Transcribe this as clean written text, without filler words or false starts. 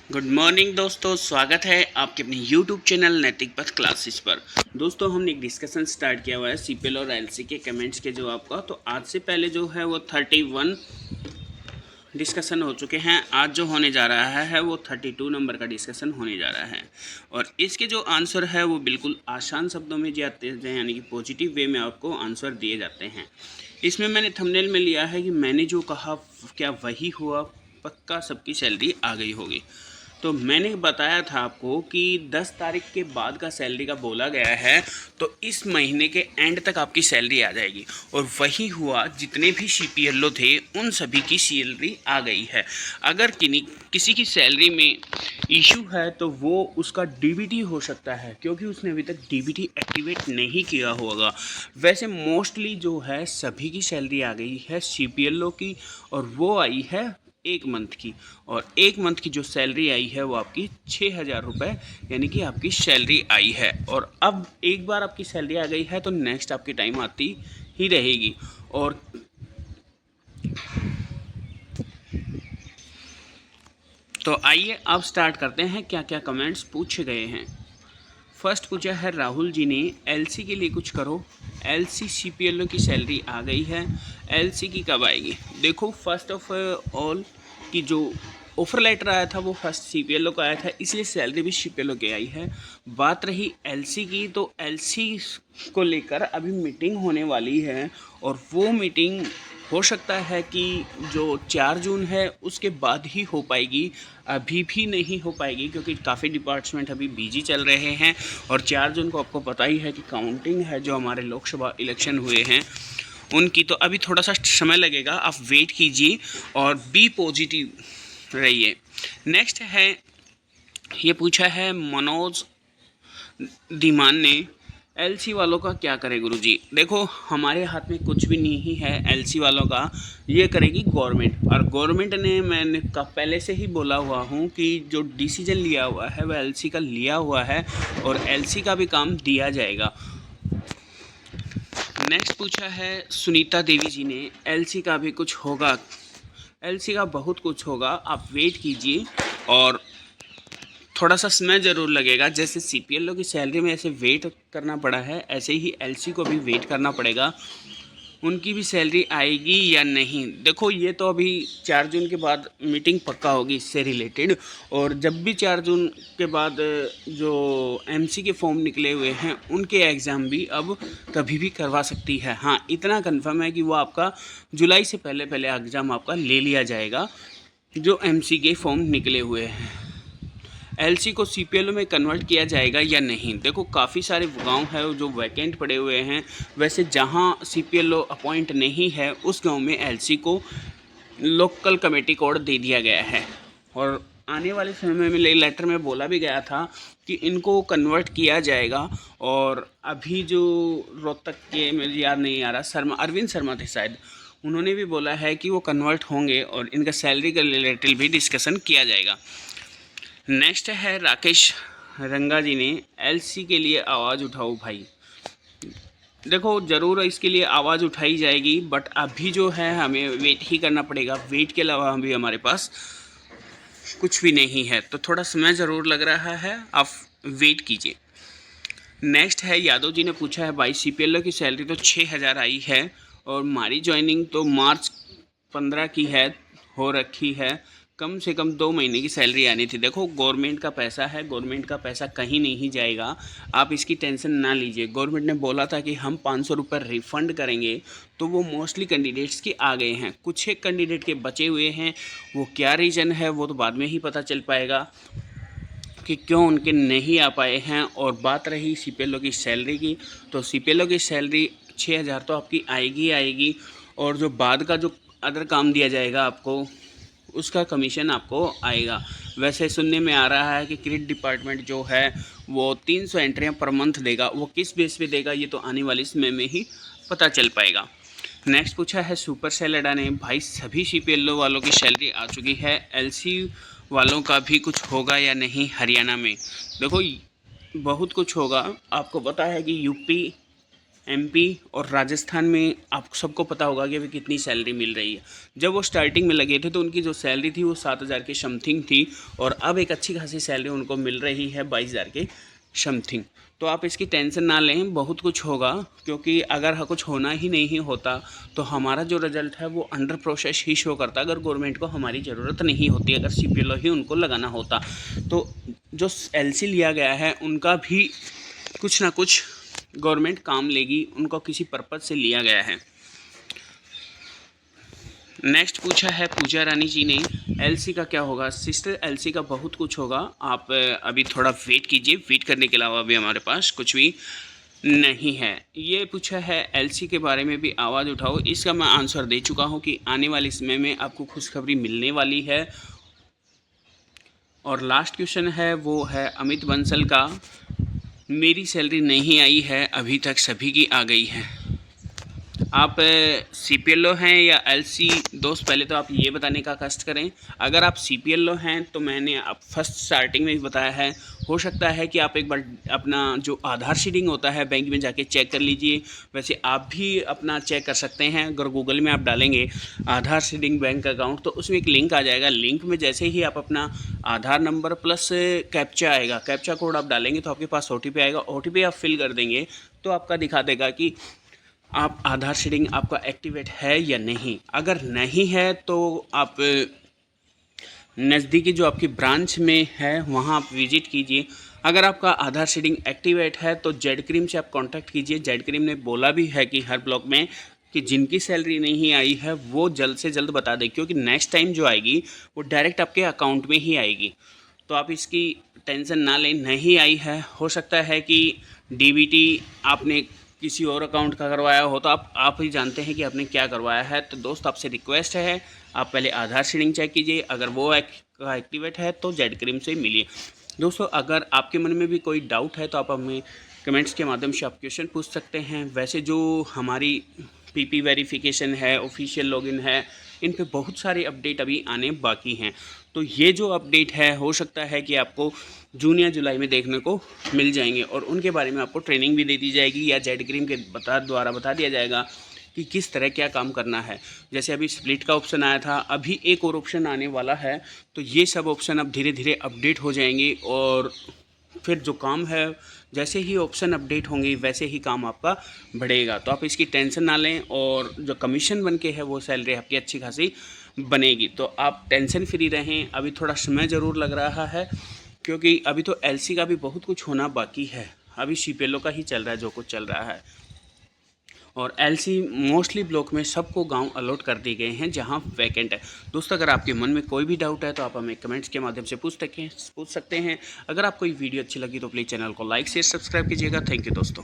Good morning दोस्तों, स्वागत है आपके अपने यूट्यूब चैनल नैतिक पथ क्लासेस पर। दोस्तों, हमने एक डिस्कशन स्टार्ट किया हुआ है सीपीएल और एलसी के कमेंट्स के जवाब का। तो आज से पहले जो है वो 31 डिस्कशन हो चुके हैं। आज जो होने जा रहा है वो 32 नंबर का डिस्कशन होने जा रहा है। और इसके जो आंसर है वो बिल्कुल आसान शब्दों में जाते हैं, यानी कि पॉजिटिव वे में आपको आंसर दिए जाते हैं। इसमें मैंने थंबनेल में लिया है कि मैंने जो कहा क्या वही हुआ, पक्का सबकी सैलरी आ गई होगी। तो मैंने बताया था आपको कि 10 तारीख के बाद का सैलरी का बोला गया है, तो इस महीने के एंड तक आपकी सैलरी आ जाएगी। और वही हुआ, जितने भी सीपीएलओ थे उन सभी की सैलरी आ गई है। अगर किसी की सैलरी में इशू है तो वो उसका डीबीटी हो सकता है, क्योंकि उसने अभी तक डीबीटी एक्टिवेट नहीं किया होगा। वैसे मोस्टली जो है सभी की सैलरी आ गई है सीपीएलओ की, और वो आई है 1 मंथ की। और 1 मंथ की जो सैलरी आई है वो आपकी 6,000 रुपये, यानी कि आपकी सैलरी आई है। और अब एक बार आपकी सैलरी आ गई है तो नेक्स्ट आपकी टाइम आती ही रहेगी। और तो आइए अब स्टार्ट करते हैं क्या क्या कमेंट्स पूछे गए हैं। फर्स्ट पूछा है राहुल जी ने, एलसी के लिए कुछ करो। एलसी सीपीएलओ की सैलरी आ गई है, एलसी की कब आएगी? देखो, फर्स्ट ऑफ ऑल कि जो ऑफर लेटर आया था वो फर्स्ट सीपीएलओ का आया था, इसलिए सैलरी भी सीपीएलओ की आई है। बात रही एलसी की, तो एलसी को लेकर अभी मीटिंग होने वाली है, और वो मीटिंग हो सकता है कि जो 4 जून है उसके बाद ही हो पाएगी। अभी भी नहीं हो पाएगी, क्योंकि काफ़ी डिपार्टमेंट अभी बिजी चल रहे हैं। और 4 जून को आपको पता ही है कि काउंटिंग है, जो हमारे लोकसभा इलेक्शन हुए हैं उनकी। तो अभी थोड़ा सा समय लगेगा, आप वेट कीजिए और बी पॉजिटिव रहिए। नेक्स्ट है, ये पूछा है मनोज धीमान ने, एलसी वालों का क्या करे गुरुजी? देखो, हमारे हाथ में कुछ भी नहीं है एलसी वालों का, ये करेगी गवर्नमेंट। और गवर्नमेंट ने, मैंने पहले से ही बोला हुआ हूँ कि जो डिसीजन लिया हुआ है वह एलसी का लिया हुआ है, और एलसी का भी काम दिया जाएगा। नेक्स्ट पूछा है सुनीता देवी जी ने, एलसी का भी कुछ होगा? एलसी का बहुत कुछ होगा, आप वेट कीजिए। और थोड़ा सा समय ज़रूर लगेगा, जैसे सीपीएलओ की सैलरी में ऐसे वेट करना पड़ा है, ऐसे ही एलसी को भी वेट करना पड़ेगा। उनकी भी सैलरी आएगी या नहीं, देखो ये तो अभी 4 जून के बाद मीटिंग पक्का होगी इससे रिलेटेड। और जब भी 4 जून के बाद जो एमसी के फॉर्म निकले हुए हैं उनके एग्ज़ाम भी अब कभी भी करवा सकती है। हाँ, इतना कंफर्म है कि वो आपका जुलाई से पहले पहले एग्ज़ाम आपका ले लिया जाएगा, जो एमसी के फॉर्म निकले हुए हैं। एलसी को सीपीएलओ में कन्वर्ट किया जाएगा या नहीं? देखो, काफ़ी सारे गांव है जो वैकेंट पड़े हुए हैं। वैसे जहां सीपीएलओ अपॉइंट नहीं है उस गांव में एलसी को लोकल कमेटी कोड दे दिया गया है। और आने वाले समय में लेटर में बोला भी गया था कि इनको कन्वर्ट किया जाएगा। और अभी जो रोहतक के, मुझे याद नहीं आ रहा, शर्मा, अरविंद शर्मा थे शायद, उन्होंने भी बोला है कि वो कन्वर्ट होंगे और इनका सैलरी का रिलेटेड भी डिस्कशन किया जाएगा। नेक्स्ट है राकेश रंगा जी ने, एलसी के लिए आवाज़ उठाओ भाई। देखो, ज़रूर इसके लिए आवाज़ उठाई जाएगी, बट अभी जो है हमें वेट ही करना पड़ेगा। वेट के अलावा अभी हमारे पास कुछ भी नहीं है, तो थोड़ा समय ज़रूर लग रहा है, आप वेट कीजिए। नेक्स्ट है यादव जी ने पूछा है, भाई सीपीएलओ की सैलरी तो 6,000 आई है, और हमारी ज्वाइनिंग तो मार्च 15 की है, हो रखी है, कम से कम 2 महीने की सैलरी आनी थी। देखो, गवर्नमेंट का पैसा है, गवर्नमेंट का पैसा कहीं नहीं जाएगा, आप इसकी टेंशन ना लीजिए। गवर्नमेंट ने बोला था कि हम 500 रुपये रिफ़ंड करेंगे, तो वो मोस्टली कैंडिडेट्स के आ गए हैं, कुछ एक कैंडिडेट के बचे हुए हैं। वो क्या रीज़न है वो तो बाद में ही पता चल पाएगा कि क्यों उनके नहीं आ पाए हैं। और बात रही सीपीएलओ की सैलरी की, तो सीपीएलओ की सैलरी 6,000 तो आपकी आएगी आएगी, और जो बाद का जो अदर काम दिया जाएगा आपको, उसका कमीशन आपको आएगा। वैसे सुनने में आ रहा है कि क्रेडिट डिपार्टमेंट जो है वो 300 एंट्रियाँ पर मंथ देगा, वो किस बेस पे देगा ये तो आने वाले समय में ही पता चल पाएगा। नेक्स्ट पूछा है सुपर सेल अड्डा ने, भाई सभी सीपीएलओ वालों की सैलरी आ चुकी है, एलसी वालों का भी कुछ होगा या नहीं हरियाणा में? देखो, बहुत कुछ होगा। आपको पता है कि यूपी एमपी और राजस्थान में आप सबको पता होगा कि अभी कितनी सैलरी मिल रही है। जब वो स्टार्टिंग में लगे थे तो उनकी जो सैलरी थी वो 7,000 के समथिंग थी, और अब एक अच्छी खासी सैलरी उनको मिल रही है 22,000 के समथिंग। तो आप इसकी टेंशन ना लें, बहुत कुछ होगा, क्योंकि अगर कुछ होना ही नहीं होता तो हमारा जो रिज़ल्ट है वो अंडर प्रोसेस ही शो करता। अगर गवर्नमेंट को हमारी ज़रूरत नहीं होती, अगर CPLO ही उनको लगाना होता, तो जो LC लिया गया है उनका भी कुछ ना कुछ गवर्नमेंट काम लेगी, उनको किसी पर्पज़ से लिया गया है। नेक्स्ट पूछा है पूजा रानी जी ने, LC का क्या होगा? सिस्टर, LC का बहुत कुछ होगा, आप अभी थोड़ा वेट कीजिए। वेट करने के अलावा अभी हमारे पास कुछ भी नहीं है। ये पूछा है LC के बारे में भी आवाज़ उठाओ, इसका मैं आंसर दे चुका हूँ कि आने वाले समय में आपको खुशखबरी मिलने वाली है। और लास्ट क्वेश्चन है वो है अमित बंसल का, मेरी सैलरी नहीं आई है अभी तक, सभी की आ गई है। आप CPLO हैं या LC? दोस्त पहले तो आप ये बताने का कष्ट करें। अगर आप CPLO हैं तो मैंने आप फर्स्ट स्टार्टिंग में भी बताया है, हो सकता है कि आप एक बार अपना जो आधार शीडिंग होता है बैंक में जाके चेक कर लीजिए। वैसे आप भी अपना चेक कर सकते हैं, अगर गूगल में आप डालेंगे आधार शीडिंग बैंक अकाउंट तो उसमें एक लिंक आ जाएगा। लिंक में जैसे ही आप अपना आधार नंबर प्लस कैप्चा आएगा, कैप्चा कोड आप डालेंगे तो आपके पास OTP आएगा। OTP आप फिल कर देंगे तो आपका दिखा देगा कि आप आधार शीडिंग आपका एक्टिवेट है या नहीं। अगर नहीं है तो आप नज़दीकी जो आपकी ब्रांच में है वहाँ आप विजिट कीजिए। अगर आपका आधार शीडिंग एक्टिवेट है तो जेड क्रीम से आप कांटेक्ट कीजिए। जेड क्रीम ने बोला भी है कि हर ब्लॉक में कि जिनकी सैलरी नहीं आई है वो जल्द से जल्द बता दें, क्योंकि नेक्स्ट टाइम जो आएगी वो डायरेक्ट आपके अकाउंट में ही आएगी। तो आप इसकी टेंशन ना लें, नहीं आई है। हो सकता है कि DBT आपने किसी और अकाउंट का करवाया हो, तो आप ही जानते हैं कि आपने क्या करवाया है। तो दोस्त आपसे रिक्वेस्ट है, आप पहले आधार शीडिंग चेक कीजिए, अगर वो एक्टिवेट है तो जेड क्रीम से मिलिए। दोस्तों, अगर आपके मन में भी कोई डाउट है तो आप हमें कमेंट्स के माध्यम से आप क्वेश्चन पूछ सकते हैं। वैसे जो हमारी PP वेरिफिकेशन है, ऑफिशियल लॉगिन है, इन पे बहुत सारे अपडेट अभी आने बाकी हैं। तो ये जो अपडेट है हो सकता है कि आपको जून या जुलाई में देखने को मिल जाएंगे, और उनके बारे में आपको ट्रेनिंग भी दे दी जाएगी या जेड क्रीम के द्वारा बता दिया जाएगा कि किस तरह क्या काम करना है। जैसे अभी स्प्लिट का ऑप्शन आया था, अभी एक और ऑप्शन आने वाला है, तो ये सब ऑप्शन अब धीरे धीरे अपडेट हो जाएंगे, और फिर जो काम है जैसे ही ऑप्शन अपडेट होंगे वैसे ही काम आपका बढ़ेगा। तो आप इसकी टेंशन ना लें, और जो कमीशन बन के है वो सैलरी आपकी अच्छी खासी बनेगी। तो आप टेंशन फ्री रहें। अभी थोड़ा समय ज़रूर लग रहा है, क्योंकि अभी तो LC का भी बहुत कुछ होना बाकी है। अभी CPLO का ही चल रहा है जो कुछ चल रहा है, और LC मोस्टली ब्लॉक में सबको गांव अलॉट कर दिए गए हैं जहां वैकेंट है। दोस्तों, अगर आपके मन में कोई भी डाउट है तो आप हमें कमेंट्स के माध्यम से पूछ सकते हैं। अगर आपको ये वीडियो अच्छी लगी तो प्लीज़ चैनल को लाइक शेयर सब्सक्राइब कीजिएगा। थैंक यू दोस्तों।